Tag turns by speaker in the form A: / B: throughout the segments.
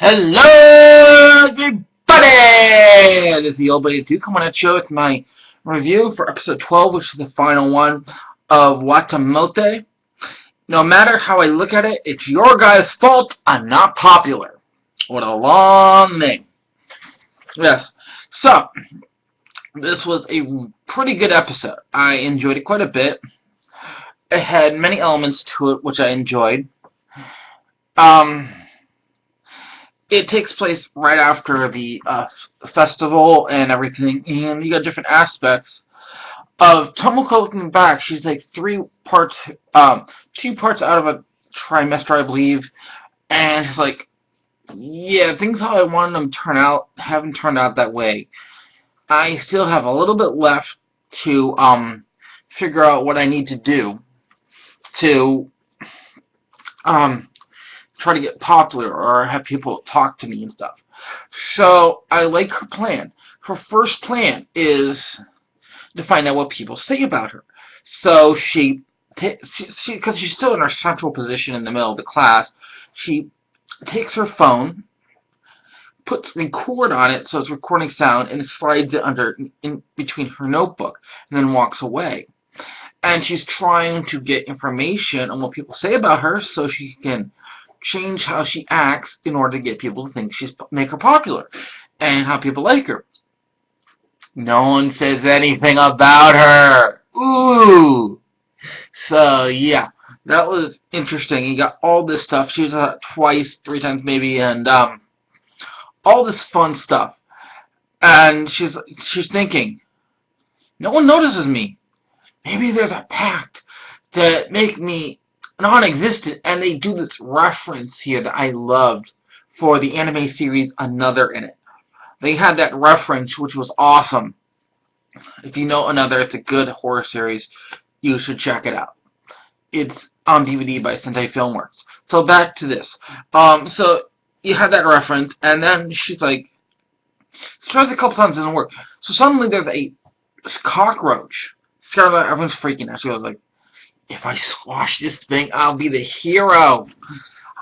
A: Hello, everybody! This is the old lady 2 coming at you with my review for episode 12, which is the final one of WATEMOTE. No matter how I look at it, it's your guys' fault I'm not popular. What a long name. Yes. So, this was a pretty good episode. I enjoyed it quite a bit. It had many elements to it, which I enjoyed. It takes place right after the festival and everything, and you got different aspects of Tomoko looking back. She's like two parts out of a trimester, I believe, and she's like, yeah, things how I wanted them to turn out haven't turned out that way. I still have a little bit left to figure out what I need to do to try to get popular or have people talk to me and stuff. So I like her plan. Her first plan is to find out what people say about her. So because she's still in her central position in the middle of the class, she takes her phone, puts record on it so it's recording sound, and slides it in between her notebook, and then walks away. And she's trying to get information on what people say about her so she can change how she acts in order to get people to think make her popular and how people like her. No one says anything about her. Ooh. So yeah, that was interesting. You got all this stuff. She was twice, 3 times maybe, and all this fun stuff. And she's thinking, no one notices me. Maybe there's a pact to make me non-existent, and they do this reference here that I loved for the anime series Another in it. They had that reference, which was awesome. If you know Another, it's a good horror series. You should check it out. It's on DVD by Sentai Filmworks. So back to this. So you have that reference, and then she's like, she tries a couple times, it doesn't work. So suddenly there's a cockroach. Everyone's freaking out. She was like, if I squash this thing, I'll be the hero.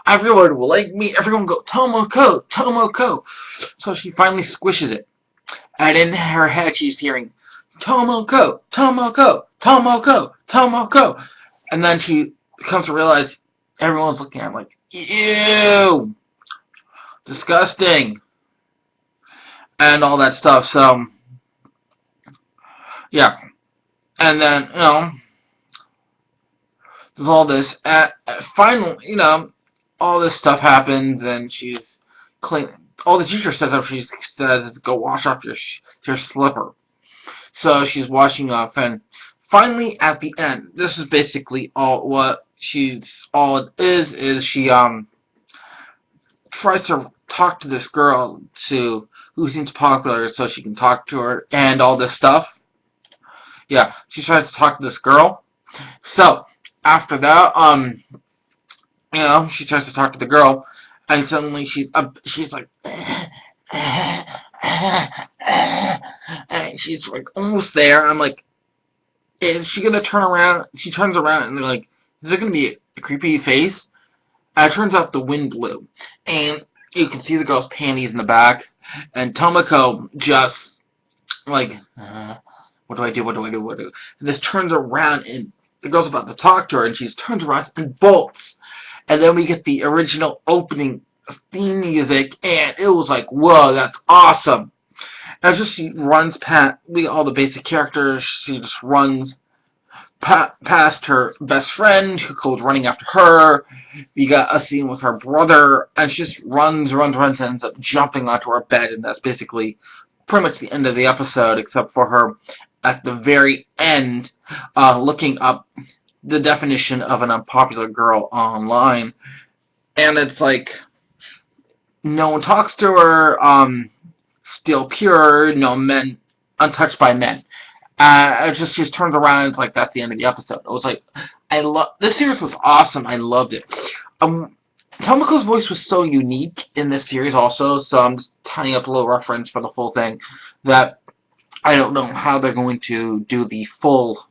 A: Everyone will like me. Everyone will go, Tomoko, Tomoko. So she finally squishes it. And in her head, she's hearing, Tomoko, Tomoko, Tomoko, Tomoko. And then she comes to realize everyone's looking at her like, ew, disgusting, and all that stuff. So, yeah. And then, there's all this. Finally, all this stuff happens, and she's clean. All the teacher says after she says is go wash off your slipper. So she's washing off, and finally at the end, this is basically all it is she tries to talk to this girl who seems popular so she can talk to her and all this stuff. Yeah, she tries to talk to this girl. So after that, she tries to talk to the girl, and suddenly she's like, and she's like almost there. I'm like, is she gonna turn around? She turns around, and they're like, is it gonna be a creepy face? And it turns out the wind blew, and you can see the girl's panties in the back, and Tomoko just like, what do I do? What do I do? What do I do? And this turns around, and the girl's about to talk to her, and she turns around and bolts. And then we get the original opening theme music, and it was like, whoa, that's awesome. And she runs past all the basic characters. She just runs past her best friend, who goes running after her. We got a scene with her brother, and she just runs, and ends up jumping onto her bed, and that's basically pretty much the end of the episode, except for her at the very end looking up the definition of an unpopular girl online, and it's like no one talks to her, still pure, no men, untouched by men. It just turns around, and it's like that's the end of the episode. It was like, this series was awesome. I loved it. Tomoko's voice was so unique in this series also, so I'm just tying up a little reference for the full thing, that I don't know how they're going to do the full,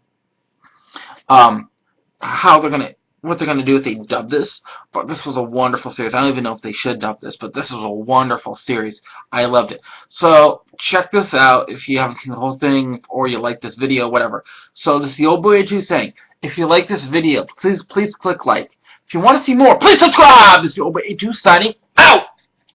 A: how they're going to what they're going to do if they dub this, but this was a wonderful series. I don't even know if they should dub this, but this was a wonderful series. I loved it. So check this out if you haven't seen the whole thing or you like this video, whatever. So this is the old boy H saying, if you like this video, please click like. If you want to see more, please subscribe. This is the old boy H signing out.